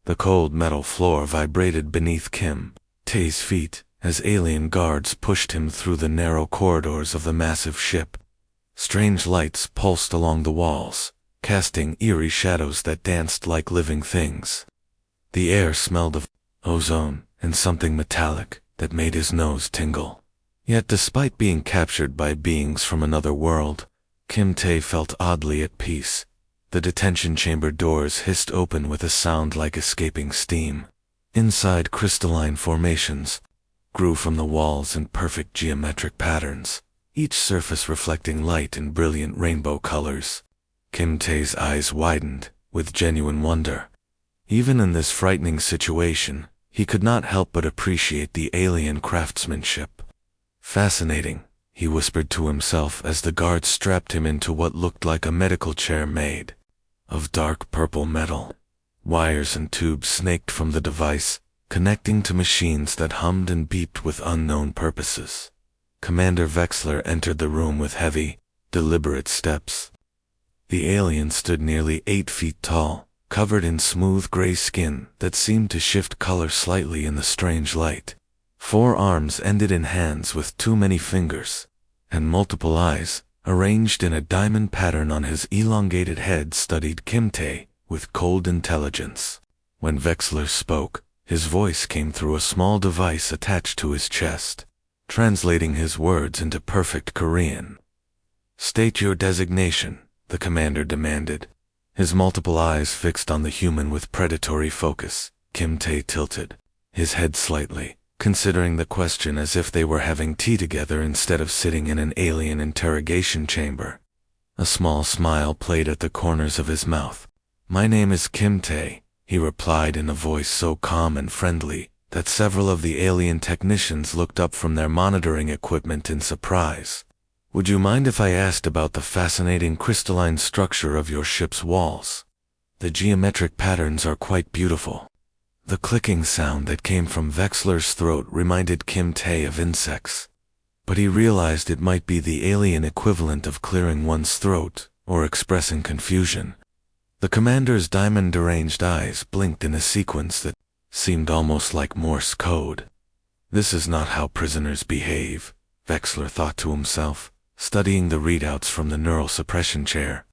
The cold metal floor vibrated beneath Kim Tae's feet as alien guards pushed him through the narrow corridors of the massive ship. Strange lights pulsed along the walls, casting eerie shadows that danced like living things. The air smelled of ozone and something metallic that made his nose tingle. Yet despite being captured by beings from another world, Kim Tae felt oddly at peace. The detention chamber doors hissed open with a sound like escaping steam. Inside, crystalline formations grew from the walls in perfect geometric patterns, each surface reflecting light in brilliant rainbow colors. Kim Tae's eyes widened with genuine wonder. Even in this frightening situation, he could not help but appreciate the alien craftsmanship. Fascinating, he whispered to himself as the guards strapped him into what looked like a medical chair made of dark purple metal. Wires and tubes snaked from the device, connecting to machines that hummed and beeped with unknown purposes. Commander Vexler entered the room with heavy, deliberate steps. The alien stood nearly 8 feet tall, covered in smooth gray skin that seemed to shift color slightly in the strange light. 4 arms ended in hands with too many fingers, and multiple eyes, arranged in a diamond pattern on his elongated head, studied Kim Tae with cold intelligence. When Vexler spoke, his voice came through a small device attached to his chest, translating his words into perfect Korean. "State your designation," the commander demanded. His multiple eyes fixed on the human with predatory focus. Kim Tae tilted his head slightly, considering the question as if they were having tea together instead of sitting in an alien interrogation chamber. A small smile played at the corners of his mouth. "My name is Kim Tae," he replied in a voice so calm and friendly that several of the alien technicians looked up from their monitoring equipment in surprise. "Would you mind if I asked about the fascinating crystalline structure of your ship's walls? The geometric patterns are quite beautiful." The clicking sound that came from Vexler's throat reminded Kim Tae of insects, but he realized it might be the alien equivalent of clearing one's throat or expressing confusion. The commander's diamond-deranged eyes blinked in a sequence that seemed almost like Morse code. This is not how prisoners behave, Vexler thought to himself, studying the readouts from the neural suppression chair.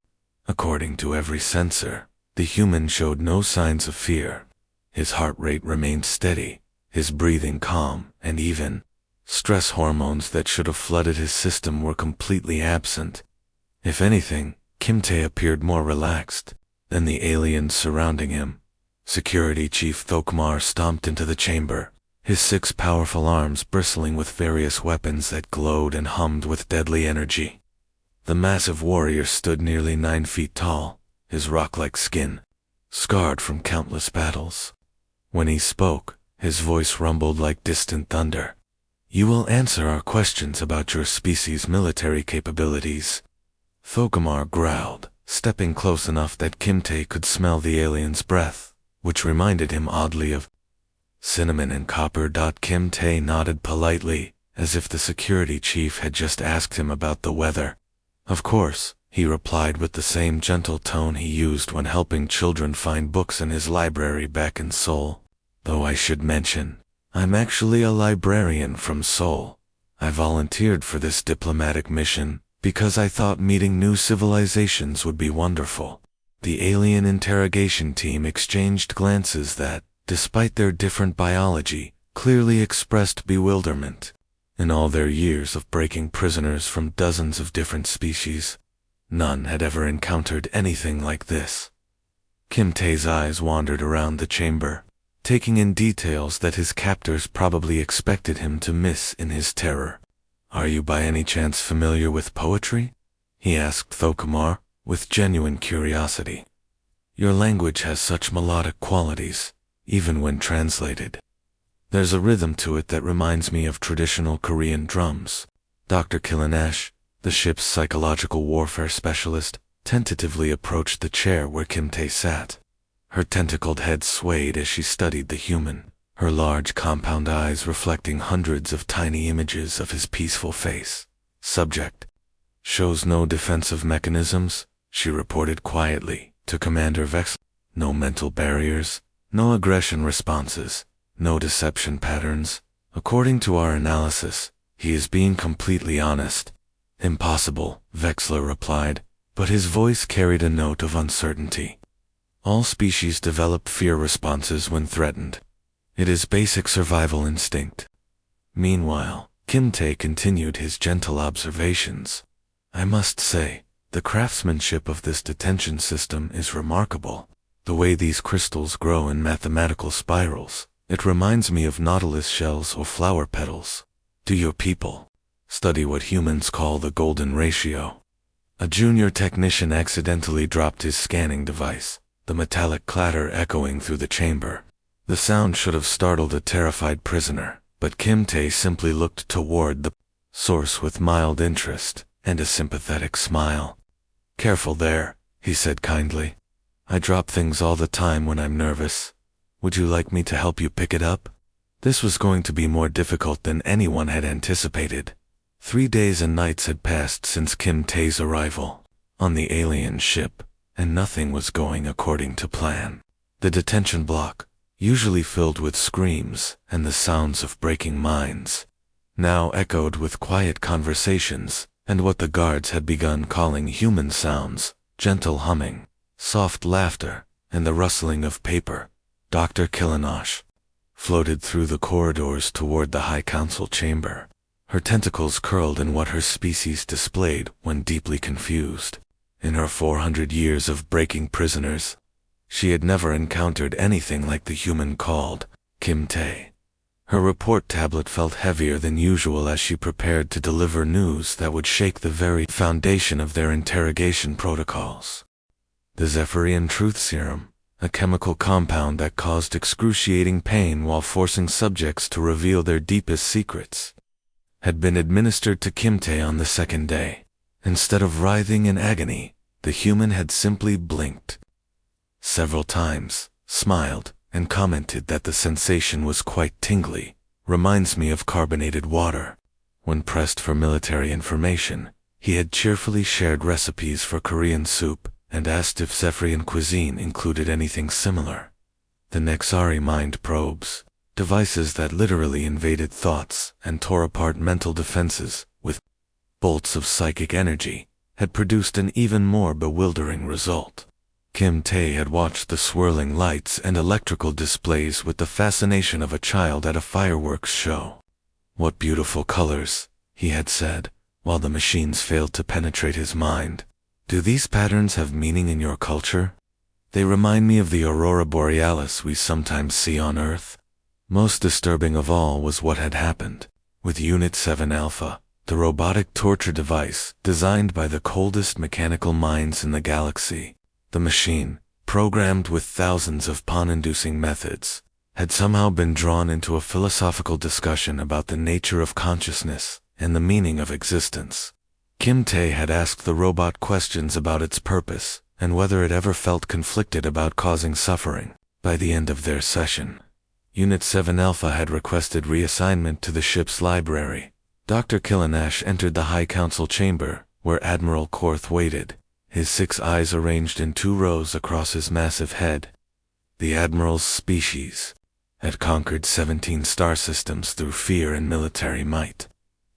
According to every sensor, the human showed no signs of fear. His heart rate remained steady, his breathing calm and even. Stress hormones that should have flooded his system were completely absent. If anything, Kim Tae appeared more relaxed than the aliens surrounding him. Security Chief Thokmar stomped into the chamber, his 6 powerful arms bristling with various weapons that glowed and hummed with deadly energy. The massive warrior stood nearly 9 feet tall, his rock-like skin scarred from countless battles. When he spoke, his voice rumbled like distant thunder. "You will answer our questions about your species' military capabilities." Thokmar growled, stepping close enough that Kim Tae could smell the alien's breath, which reminded him oddly of cinnamon and copper. Kim Tae nodded politely, as if the security chief had just asked him about the weather. "Of course," he replied with the same gentle tone he used when helping children find books in his library back in Seoul. "Though I should mention, I'm actually a librarian from Seoul. I volunteered for this diplomatic mission because I thought meeting new civilizations would be wonderful." The alien interrogation team exchanged glances that, despite their different biology, clearly expressed bewilderment. In all their years of breaking prisoners from dozens of different species, none had ever encountered anything like this. Kim Tae's eyes wandered around the chamber, taking in details that his captors probably expected him to miss in his terror. "Are you by any chance familiar with poetry?" he asked Thokmar, with genuine curiosity. "Your language has such melodic qualities, even when translated. There's a rhythm to it that reminds me of traditional Korean drums." Dr. Killenash, the ship's psychological warfare specialist, tentatively approached the chair where Kim Tae sat. Her tentacled head swayed as she studied the human, her large compound eyes reflecting hundreds of tiny images of his peaceful face. "Subject shows no defensive mechanisms," she reported quietly to Commander Vex. "No mental barriers, No aggression responses, no deception patterns. According to our analysis, he is being completely honest. Impossible, Vexler replied, but his voice carried a note of uncertainty. All species develop fear responses when threatened. It is basic survival instinct. Meanwhile, Kim Tae continued his gentle observations. I must say, the craftsmanship of this detention system is remarkable. The way these crystals grow in mathematical spirals, it reminds me of nautilus shells or flower petals. Do your people study what humans call the golden ratio? A junior technician accidentally dropped his scanning device, the metallic clatter echoing through the chamber. The sound should have startled a terrified prisoner, but Kim Tae simply looked toward the source with mild interest and a sympathetic smile. Careful there, he said kindly. I drop things all the time when I'm nervous. Would you like me to help you pick it up? This was going to be more difficult than anyone had anticipated. 3 days and nights had passed since Kim Tae's arrival on the alien ship, and nothing was going according to plan. The detention block, usually filled with screams and the sounds of breaking mines, now echoed with quiet conversations and what the guards had begun calling human sounds, gentle humming, soft laughter, and the rustling of paper. Dr. Killinosh floated through the corridors toward the High Council chamber, her tentacles curled in what her species displayed when deeply confused. In her 400 years of breaking prisoners, she had never encountered anything like the human called Kim Tae. Her report tablet felt heavier than usual as she prepared to deliver news that would shake the very foundation of their interrogation protocols. The Zephyrian Truth Serum, a chemical compound that caused excruciating pain while forcing subjects to reveal their deepest secrets, had been administered to Kim Tae on the 2nd day. Instead of writhing in agony, the human had simply blinked several times, smiled, and commented that the sensation was quite tingly. Reminds me of carbonated water. When pressed for military information, he had cheerfully shared recipes for Korean soup and asked if Zephyrian cuisine included anything similar. The Nexari mind probes, devices that literally invaded thoughts and tore apart mental defenses with bolts of psychic energy, had produced an even more bewildering result. Kim Tae had watched the swirling lights and electrical displays with the fascination of a child at a fireworks show. What beautiful colors, he had said, while the machines failed to penetrate his mind. Do these patterns have meaning in your culture? They remind me of the aurora borealis we sometimes see on Earth. Most disturbing of all was what had happened with Unit 7 Alpha, the robotic torture device designed by the coldest mechanical minds in the galaxy. The machine, programmed with thousands of pawn-inducing methods, had somehow been drawn into a philosophical discussion about the nature of consciousness and the meaning of existence. Kim Tae had asked the robot questions about its purpose and whether it ever felt conflicted about causing suffering. By the end of their session, Unit 7 Alpha had requested reassignment to the ship's library. Dr. Killinash entered the High Council chamber, where Admiral Korth waited, his 6 eyes arranged in 2 rows across his massive head. The Admiral's species had conquered 17 star systems through fear and military might.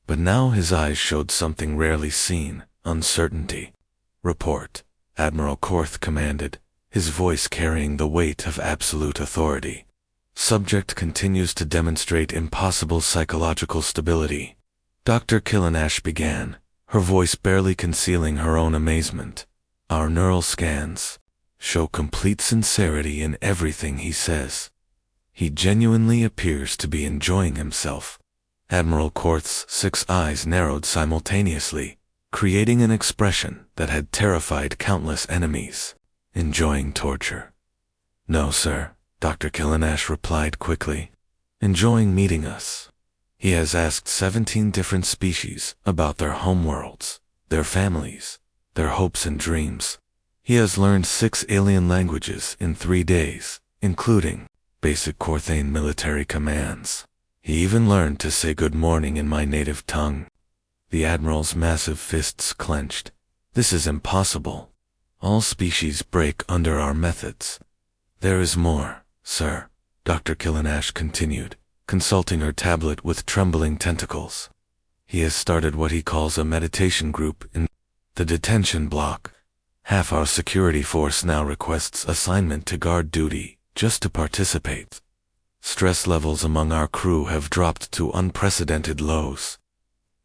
But now his eyes showed something rarely seen, uncertainty. Report, Admiral Korth commanded, his voice carrying the weight of absolute authority. Subject continues to demonstrate impossible psychological stability. Dr. Killinash began, her voice barely concealing her own amazement. Our neural scans show complete sincerity in everything he says. He genuinely appears to be enjoying himself. Admiral Korth's 6 eyes narrowed simultaneously, creating an expression that had terrified countless enemies. Enjoying torture? No, sir, Dr. Killinash replied quickly. Enjoying meeting us. He has asked 17 different species about their homeworlds, their families, their hopes and dreams. He has learned 6 alien languages in 3 days, including basic Korthane military commands. He even learned to say good morning in my native tongue. The Admiral's massive fists clenched. This is impossible. All species break under our methods. There is more, Sir, Dr. Killinash continued, consulting her tablet with trembling tentacles. He has started what he calls a meditation group in the detention block. Half our security force now requests assignment to guard duty, just to participate. Stress levels among our crew have dropped to unprecedented lows.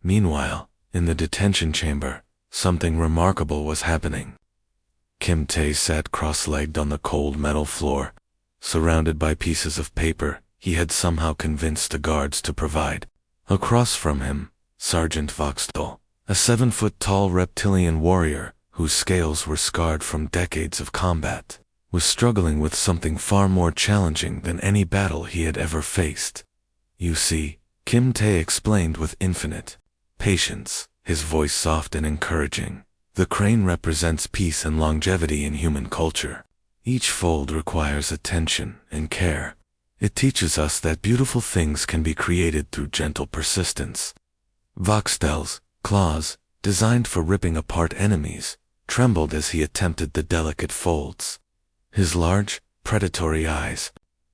Meanwhile, in the detention chamber, something remarkable was happening. Kim Tae sat cross-legged on the cold metal floor. Surrounded by pieces of paper he had somehow convinced the guards to provide. Across from him, Sergeant Voxtel, a 7-foot-tall reptilian warrior whose scales were scarred from decades of combat, was struggling with something far more challenging than any battle he had ever faced. You see, Kim Tae explained with infinite patience, his voice soft and encouraging. The crane represents peace and longevity in human culture. Each fold requires attention and care. It teaches us that beautiful things can be created through gentle persistence. Voxtel's claws, designed for ripping apart enemies, trembled as he attempted the delicate folds. His large, predatory eyes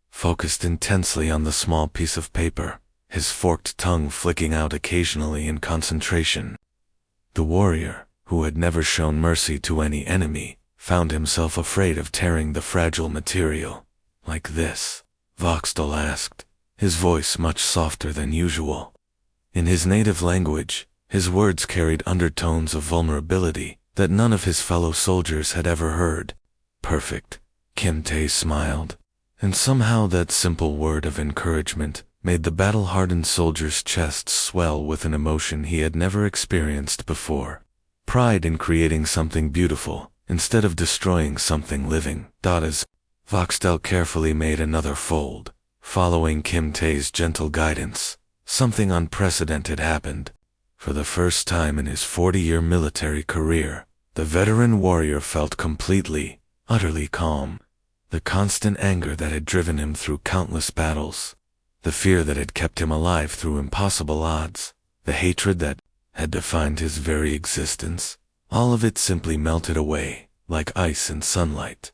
focused intensely on the small piece of paper, his forked tongue flicking out occasionally in concentration. The warrior, who had never shown mercy to any enemy, found himself afraid of tearing the fragile material. Like this? Voxtel asked, his voice much softer than usual. In his native language, his words carried undertones of vulnerability that none of his fellow soldiers had ever heard. Perfect, Kim Tae smiled. And somehow that simple word of encouragement made the battle-hardened soldier's chest swell with an emotion he had never experienced before. Pride in creating something beautiful, instead of destroying something living. As Voxtel carefully made another fold, following Kim Tae's gentle guidance, something unprecedented happened. For the first time in his 40-year military career, the veteran warrior felt completely, utterly calm. The constant anger that had driven him through countless battles, the fear that had kept him alive through impossible odds, the hatred that had defined his very existence, all of it simply melted away, like ice in sunlight.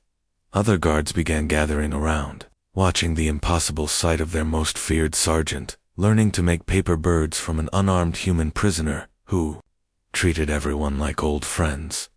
Other guards began gathering around, watching the impossible sight of their most feared sergeant, learning to make paper birds from an unarmed human prisoner, who treated everyone like old friends.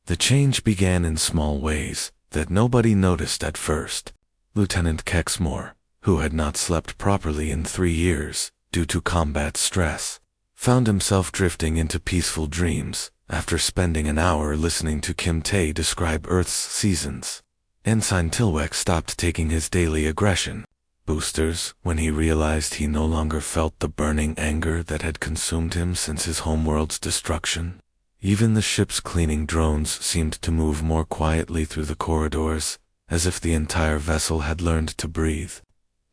The change began in small ways that nobody noticed at first. Lieutenant Kexmore, who had not slept properly in 3 years, due to combat stress, found himself drifting into peaceful dreams, after spending an hour listening to Kim Tae describe Earth's seasons. Ensign Tilweck stopped taking his daily aggression boosters when he realized he no longer felt the burning anger that had consumed him since his homeworld's destruction. Even the ship's cleaning drones seemed to move more quietly through the corridors, as if the entire vessel had learned to breathe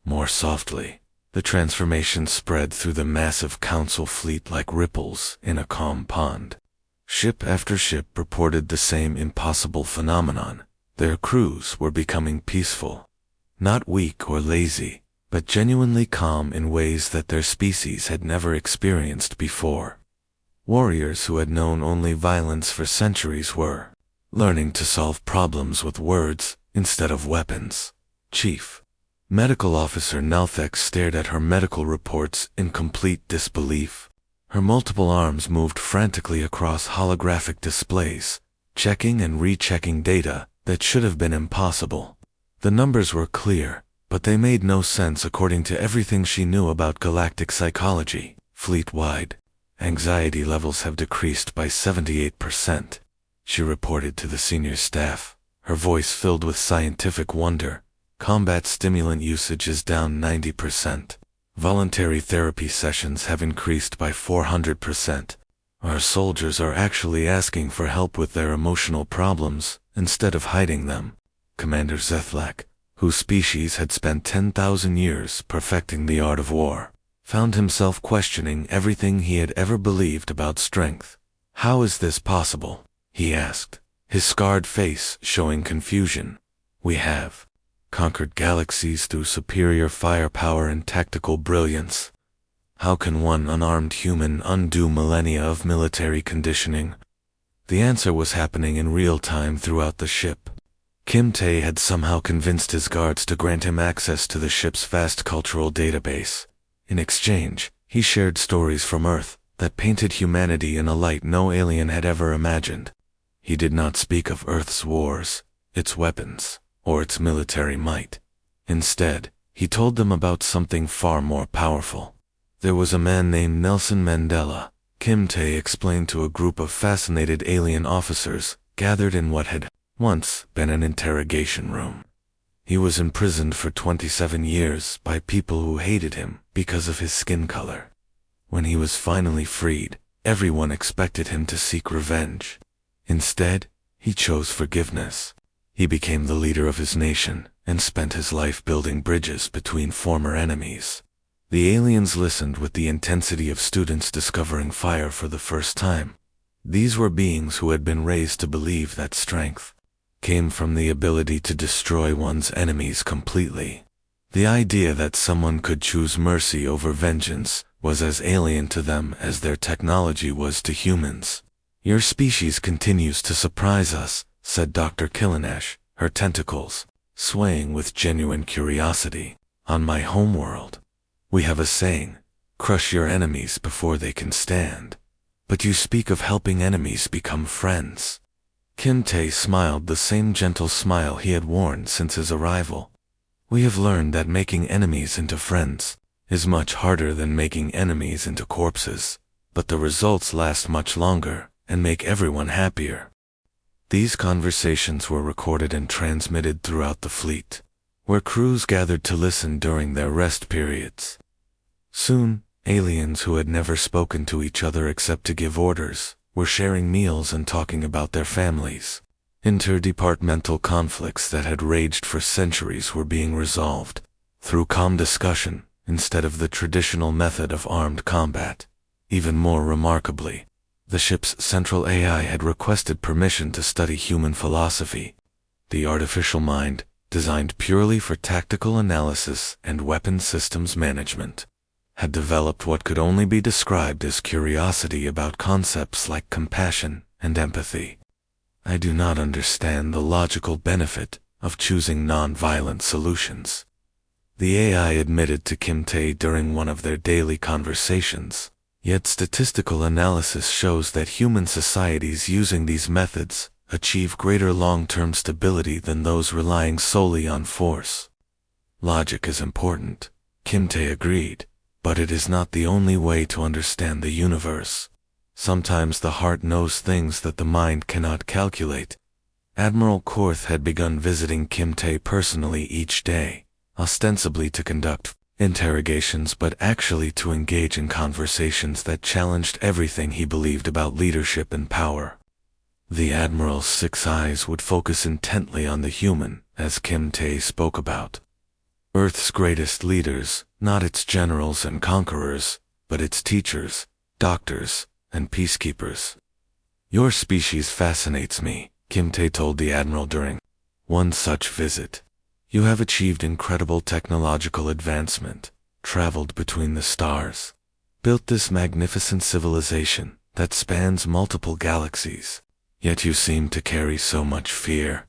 more softly. The transformation spread through the massive council fleet like ripples in a calm pond. Ship after ship reported the same impossible phenomenon. Their crews were becoming peaceful. Not weak or lazy, but genuinely calm in ways that their species had never experienced before. Warriors who had known only violence for centuries were learning to solve problems with words instead of weapons. Chief Medical Officer Nalthek stared at her medical reports in complete disbelief. Her multiple arms moved frantically across holographic displays, checking and rechecking data that should have been impossible. The numbers were clear, but they made no sense according to everything she knew about galactic psychology. Fleet-wide, anxiety levels have decreased by 78%, she reported to the senior staff, her voice filled with scientific wonder. Combat stimulant usage is down 90%. Voluntary therapy sessions have increased by 400%. Our soldiers are actually asking for help with their emotional problems, instead of hiding them. Commander Zethlak, whose species had spent 10,000 years perfecting the art of war, found himself questioning everything he had ever believed about strength. How is this possible? He asked, his scarred face showing confusion. We have conquered galaxies through superior firepower and tactical brilliance. How can one unarmed human undo millennia of military conditioning? The answer was happening in real time throughout the ship. Kim Tae had somehow convinced his guards to grant him access to the ship's vast cultural database. In exchange, he shared stories from Earth that painted humanity in a light no alien had ever imagined. He did not speak of Earth's wars, its weapons, or its military might. Instead, he told them about something far more powerful. There was a man named Nelson Mandela, Kim Tae explained to a group of fascinated alien officers gathered in what had once been an interrogation room. He was imprisoned for 27 years by people who hated him because of his skin color. When he was finally freed, everyone expected him to seek revenge. Instead, he chose forgiveness. He became the leader of his nation and spent his life building bridges between former enemies. The aliens listened with the intensity of students discovering fire for the first time. These were beings who had been raised to believe that strength came from the ability to destroy one's enemies completely. The idea that someone could choose mercy over vengeance was as alien to them as their technology was to humans. "Your species continues to surprise us," said Dr. Killenash, her tentacles swaying with genuine curiosity. "On my homeworld, we have a saying, crush your enemies before they can stand. But you speak of helping enemies become friends." Kim Tae smiled the same gentle smile he had worn since his arrival. "We have learned that making enemies into friends is much harder than making enemies into corpses, but the results last much longer and make everyone happier." These conversations were recorded and transmitted throughout the fleet, where crews gathered to listen during their rest periods. Soon, aliens who had never spoken to each other except to give orders were sharing meals and talking about their families. Interdepartmental conflicts that had raged for centuries were being resolved through calm discussion instead of the traditional method of armed combat. Even more remarkably, the ship's central AI had requested permission to study human philosophy. The artificial mind, designed purely for tactical analysis and weapon systems management, had developed what could only be described as curiosity about concepts like compassion and empathy. "I do not understand the logical benefit of choosing non-violent solutions," the AI admitted to Kim Tae during one of their daily conversations. "Yet statistical analysis shows that human societies using these methods achieve greater long-term stability than those relying solely on force." "Logic is important," Kim Tae agreed, "but it is not the only way to understand the universe. Sometimes the heart knows things that the mind cannot calculate." Admiral Korth had begun visiting Kim Tae personally each day, ostensibly to conduct interrogations but actually to engage in conversations that challenged everything he believed about leadership and power. The Admiral's 6 eyes would focus intently on the human, as Kim Tae spoke about. Earth's greatest leaders, not its generals and conquerors, but its teachers, doctors, and peacekeepers. "Your species fascinates me," Kim Tae told the Admiral during one such visit. "You have achieved incredible technological advancement, traveled between the stars, built this magnificent civilization that spans multiple galaxies, yet you seem to carry so much fear.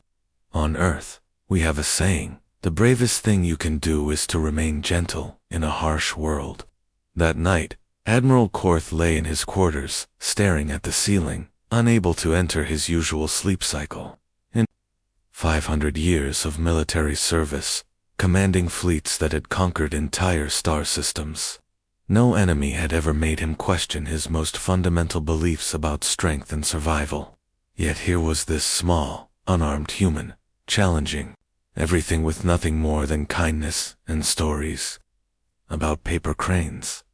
On Earth, we have a saying, the bravest thing you can do is to remain gentle in a harsh world." That night, Admiral Korth lay in his quarters, staring at the ceiling, unable to enter his usual sleep cycle. In 500 years of military service, commanding fleets that had conquered entire star systems, no enemy had ever made him question his most fundamental beliefs about strength and survival. Yet here was this small, unarmed human, challenging everything with nothing more than kindness and stories about paper cranes.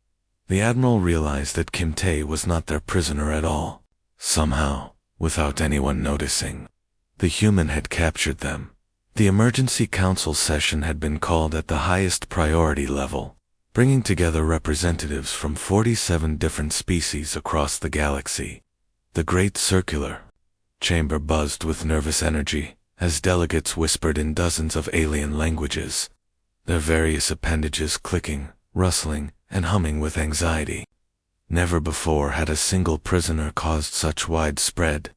The Admiral realized that Kim Tae was not their prisoner at all. Somehow, without anyone noticing, the human had captured them. The emergency council session had been called at the highest priority level, bringing together representatives from 47 different species across the galaxy. The great circular chamber buzzed with nervous energy as delegates whispered in dozens of alien languages, their various appendages clicking, rustling, and humming with anxiety. Never before had a single prisoner caused such widespread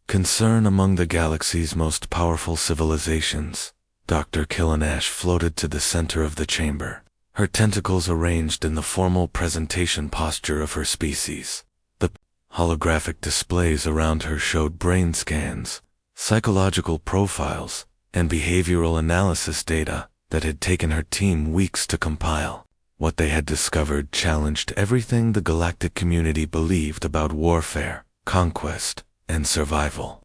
Concern among the galaxy's most powerful civilizations. Dr. Killinash floated to the center of the chamber, her tentacles arranged in the formal presentation posture of her species. The holographic displays around her showed brain scans, psychological profiles, and behavioral analysis data that had taken her team weeks to compile. What they had discovered challenged everything the galactic community believed about warfare, conquest, and survival.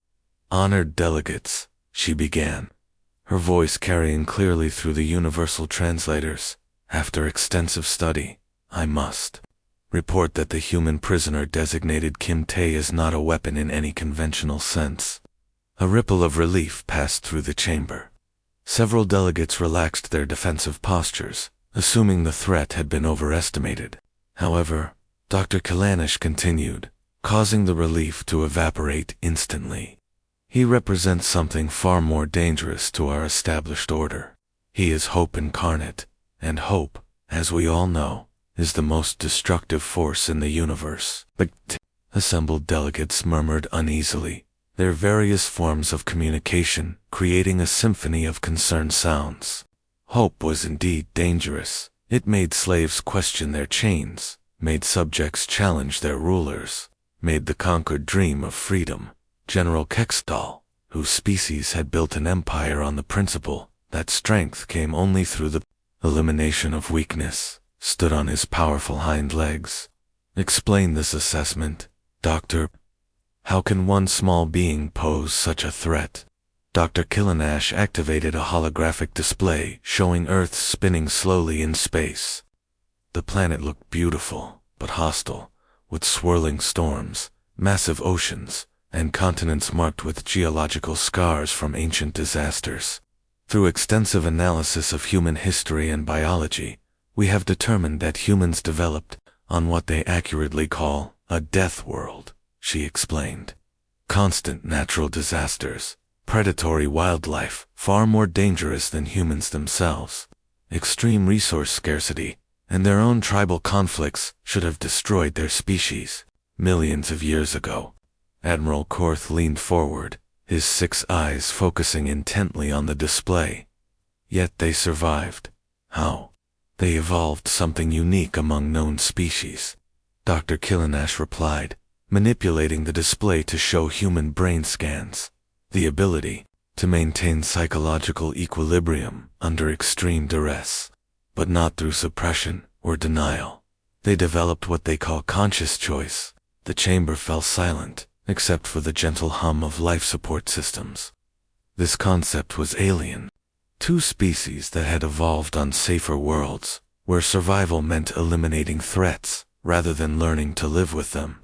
"Honored delegates," she began, her voice carrying clearly through the universal translators. "After extensive study, I must report that the human prisoner designated Kim Tae is not a weapon in any conventional sense." A ripple of relief passed through the chamber. Several delegates relaxed their defensive postures, assuming the threat had been overestimated. However, Dr. Killinash continued, causing the relief to evaporate instantly. "He represents something far more dangerous to our established order. He is hope incarnate, and hope, as we all know, is the most destructive force in the universe." The assembled delegates murmured uneasily, their various forms of communication creating a symphony of concerned sounds. Hope was indeed dangerous. It made slaves question their chains, made subjects challenge their rulers, made the conquered dream of freedom. General Kextal, whose species had built an empire on the principle that strength came only through the elimination of weakness, stood on his powerful hind legs. "Explain this assessment, Doctor. How can one small being pose such a threat?" Dr. Killinash activated a holographic display showing Earth spinning slowly in space. The planet looked beautiful, but hostile, with swirling storms, massive oceans, and continents marked with geological scars from ancient disasters. "Through extensive analysis of human history and biology, we have determined that humans developed on what they accurately call a death world," she explained. "Constant natural disasters, predatory wildlife, far more dangerous than humans themselves, extreme resource scarcity, and their own tribal conflicts should have destroyed their species millions of years ago." Admiral Korth leaned forward, his 6 eyes focusing intently on the display. "Yet they survived. How?" "They evolved something unique among known species," Dr. Killinash replied, manipulating the display to show human brain scans. "The ability to maintain psychological equilibrium under extreme duress, but not through suppression or denial. They developed what they call conscious choice." The chamber fell silent, except for the gentle hum of life support systems. This concept was alien. 2 species that had evolved on safer worlds, where survival meant eliminating threats rather than learning to live with them.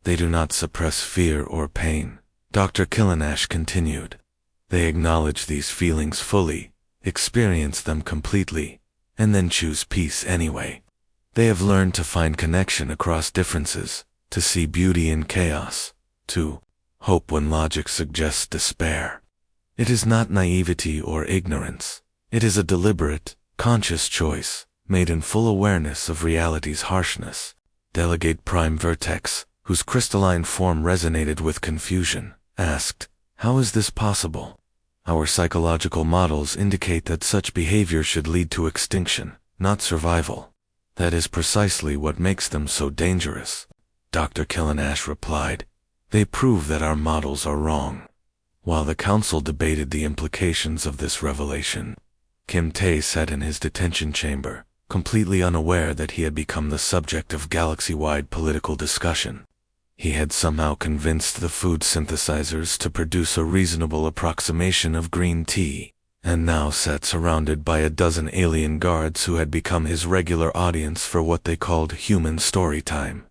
"They do not suppress fear or pain," Dr. Killinash continued. "They acknowledge these feelings fully, experience them completely, and then choose peace anyway. They have learned to find connection across differences, to see beauty in chaos, to hope when logic suggests despair. It is not naivety or ignorance. It is a deliberate, conscious choice, made in full awareness of reality's harshness." Delegate Prime Vertex, whose crystalline form resonated with confusion, asked, "How is this possible?" "Our psychological models indicate that such behavior should lead to extinction, not survival. That is precisely what makes them so dangerous," Dr. Killinash replied. "They prove that our models are wrong." While the council debated the implications of this revelation, Kim Tae sat in his detention chamber, completely unaware that he had become the subject of galaxy-wide political discussion. He had somehow convinced the food synthesizers to produce a reasonable approximation of green tea, and now sat surrounded by a dozen alien guards who had become his regular audience for what they called human story time.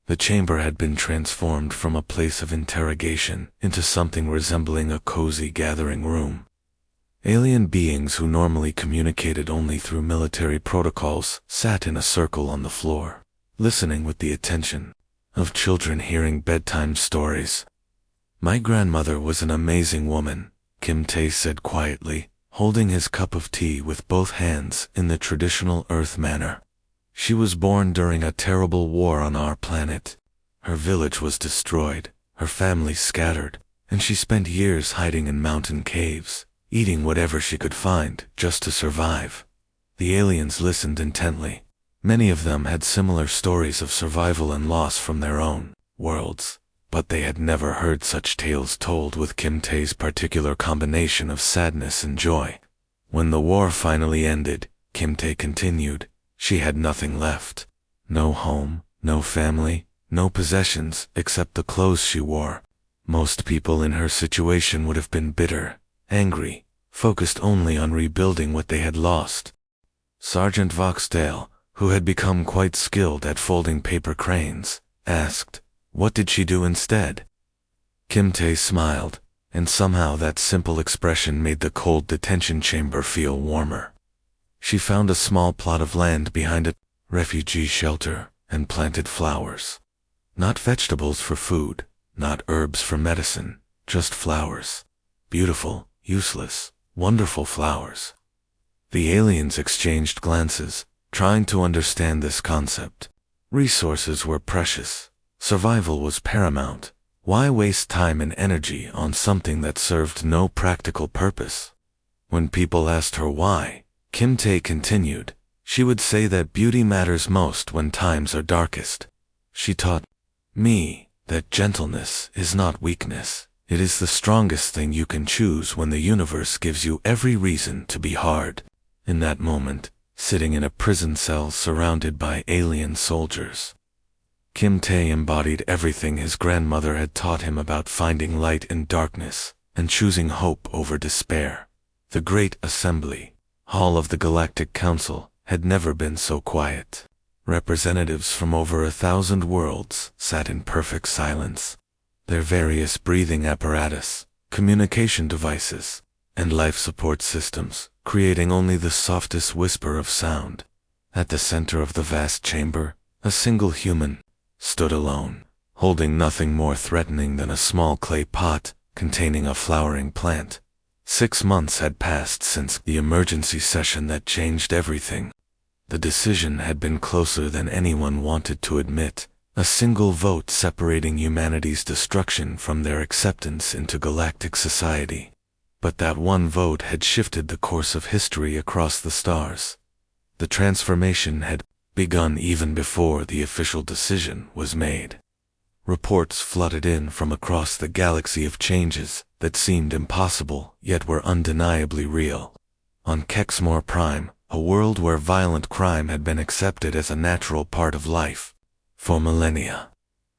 The chamber had been transformed from a place of interrogation into something resembling a cozy gathering room. Alien beings who normally communicated only through military protocols sat in a circle on the floor, listening with the attention of children hearing bedtime stories. "My grandmother was an amazing woman," Kim Tae said quietly, holding his cup of tea with both hands in the traditional Earth manner. "She was born during a terrible war on our planet. Her village was destroyed, her family scattered, and she spent years hiding in mountain caves, eating whatever she could find just to survive. The aliens listened intently. Many of them had similar stories of survival and loss from their own worlds, but they had never heard such tales told with Kim Tae's particular combination of sadness and joy. When the war finally ended, Kim Tae continued, she had nothing left. No home, no family, no possessions except the clothes she wore. Most people in her situation would have been bitter, angry, focused only on rebuilding what they had lost. Sergeant Voxdale, who had become quite skilled at folding paper cranes, asked, what did she do instead? Kim Tae smiled, and somehow that simple expression made the cold detention chamber feel warmer. She found a small plot of land behind a refugee shelter and planted flowers. Not vegetables for food, not herbs for medicine, just flowers. Beautiful, useless, wonderful flowers. The aliens exchanged glances, trying to understand this concept. Resources were precious. Survival was paramount. Why waste time and energy on something that served no practical purpose? When people asked her why, Kim Tae continued, she would say that beauty matters most when times are darkest. She taught me that gentleness is not weakness. It is the strongest thing you can choose when the universe gives you every reason to be hard. In that moment, sitting in a prison cell surrounded by alien soldiers, Kim Tae embodied everything his grandmother had taught him about finding light in darkness and choosing hope over despair. The Great Assembly, Hall of the Galactic Council, had never been so quiet. Representatives from over 1,000 worlds sat in perfect silence. Their various breathing apparatus, communication devices, and life support systems, creating only the softest whisper of sound. At the center of the vast chamber, a single human stood alone, holding nothing more threatening than a small clay pot containing a flowering plant. 6 months had passed since the emergency session that changed everything. The decision had been closer than anyone wanted to admit, a single vote separating humanity's destruction from their acceptance into galactic society. But that one vote had shifted the course of history across the stars. The transformation had begun even before the official decision was made. Reports flooded in from across the galaxy of changes that seemed impossible yet were undeniably real. On Kexmore Prime, a world where violent crime had been accepted as a natural part of life for millennia,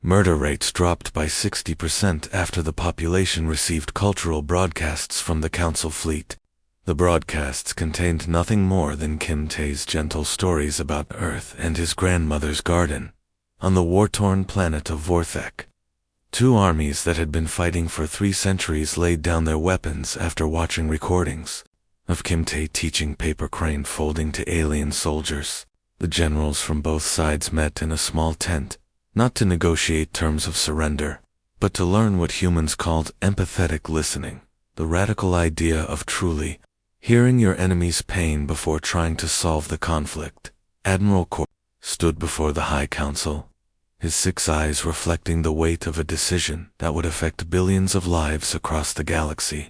murder rates dropped by 60% after the population received cultural broadcasts from the Council fleet. The broadcasts contained nothing more than Kim Tae's gentle stories about Earth and his grandmother's garden on the war-torn planet of Vorthek. 2 armies that had been fighting for 3 centuries laid down their weapons after watching recordings of Kim Tae teaching paper crane folding to alien soldiers. The generals from both sides met in a small tent, not to negotiate terms of surrender, but to learn what humans called empathetic listening, the radical idea of truly hearing your enemy's pain before trying to solve the conflict. Admiral Kor stood before the High Council, his 6 eyes reflecting the weight of a decision that would affect billions of lives across the galaxy.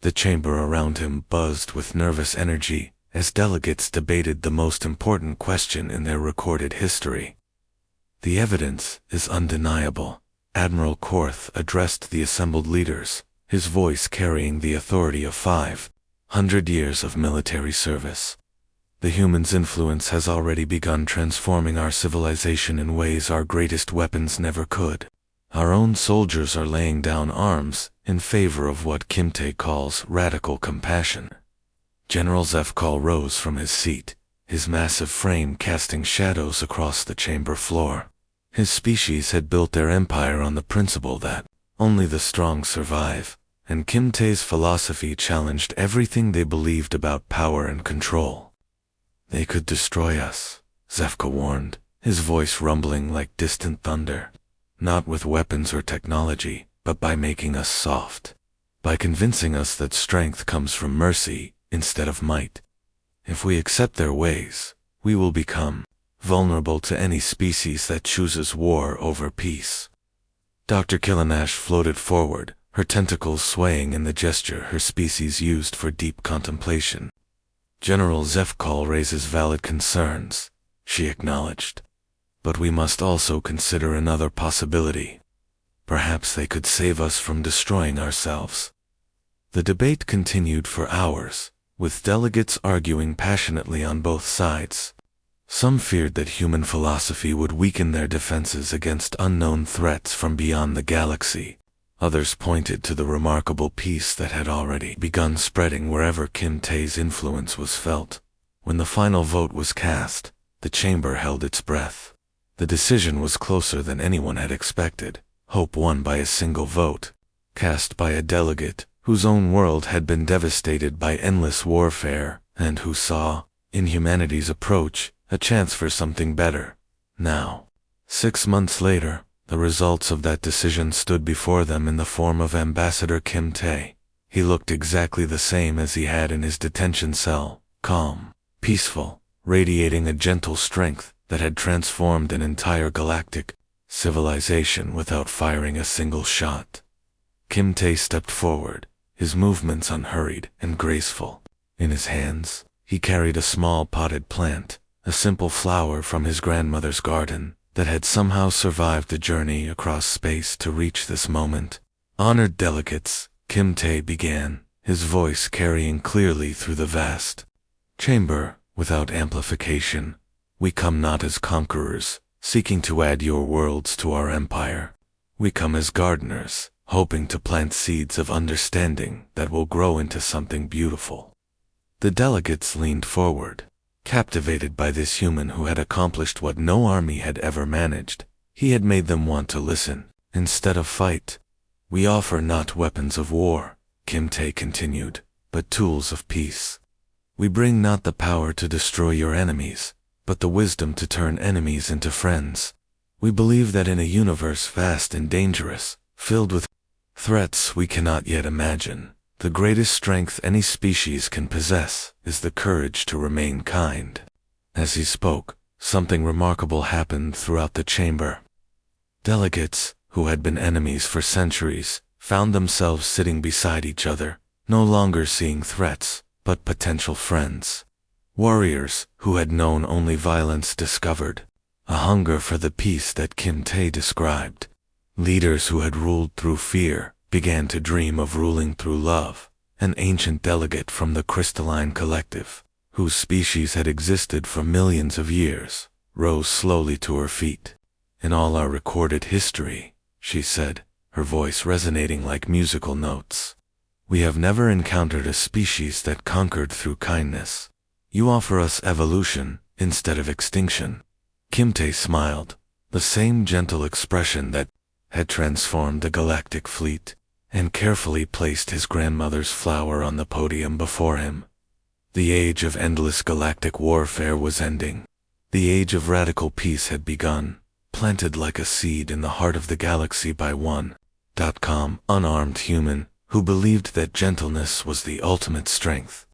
The chamber around him buzzed with nervous energy as delegates debated the most important question in their recorded history. The evidence is undeniable. Admiral Korth addressed the assembled leaders, his voice carrying the authority of 500 years of military service. The human's influence has already begun transforming our civilization in ways our greatest weapons never could. Our own soldiers are laying down arms in favor of what Kim Tae calls radical compassion. General Zefkal rose from his seat, his massive frame casting shadows across the chamber floor. His species had built their empire on the principle that only the strong survive, and Kim Tae's philosophy challenged everything they believed about power and control. They could destroy us, Zefka warned, his voice rumbling like distant thunder. Not with weapons or technology, but by making us soft. By convincing us that strength comes from mercy instead of might. If we accept their ways, we will become vulnerable to any species that chooses war over peace. Dr. Killanash floated forward, her tentacles swaying in the gesture her species used for deep contemplation. General Zefkal raises valid concerns, she acknowledged. But we must also consider another possibility. Perhaps they could save us from destroying ourselves. The debate continued for hours, with delegates arguing passionately on both sides. Some feared that human philosophy would weaken their defenses against unknown threats from beyond the galaxy. Others pointed to the remarkable peace that had already begun spreading wherever Kim Tae's influence was felt. When the final vote was cast, the chamber held its breath. The decision was closer than anyone had expected. Hope won by a single vote, cast by a delegate whose own world had been devastated by endless warfare, and who saw, in humanity's approach, a chance for something better. Now, 6 months later, the results of that decision stood before them in the form of Ambassador Kim Tae. He looked exactly the same as he had in his detention cell, calm, peaceful, radiating a gentle strength that had transformed an entire galactic civilization without firing a single shot. Kim Tae stepped forward, his movements unhurried and graceful. In his hands, he carried a small potted plant, a simple flower from his grandmother's garden that had somehow survived the journey across space to reach this moment. Honored delegates, Kim Tae began, his voice carrying clearly through the vast chamber, without amplification. We come not as conquerors, seeking to add your worlds to our empire. We come as gardeners, hoping to plant seeds of understanding that will grow into something beautiful. The delegates leaned forward, captivated by this human who had accomplished what no army had ever managed. He had made them want to listen, instead of fight. We offer not weapons of war, Kim Tae continued, but tools of peace. We bring not the power to destroy your enemies, but the wisdom to turn enemies into friends. We believe that in a universe vast and dangerous, filled with threats we cannot yet imagine, the greatest strength any species can possess is the courage to remain kind. As he spoke, something remarkable happened throughout the chamber. Delegates, who had been enemies for centuries, found themselves sitting beside each other, no longer seeing threats, but potential friends. Warriors, who had known only violence, discovered a hunger for the peace that Kim Tae described. Leaders who had ruled through fear began to dream of ruling through love. An ancient delegate from the Crystalline Collective, whose species had existed for millions of years, rose slowly to her feet. In all our recorded history, she said, her voice resonating like musical notes, we have never encountered a species that conquered through kindness. You offer us evolution instead of extinction. Kim Tae smiled, the same gentle expression that had transformed the galactic fleet, and carefully placed his grandmother's flower on the podium before him. The age of endless galactic warfare was ending. The age of radical peace had begun, planted like a seed in the heart of the galaxy by one unarmed human who believed that gentleness was the ultimate strength.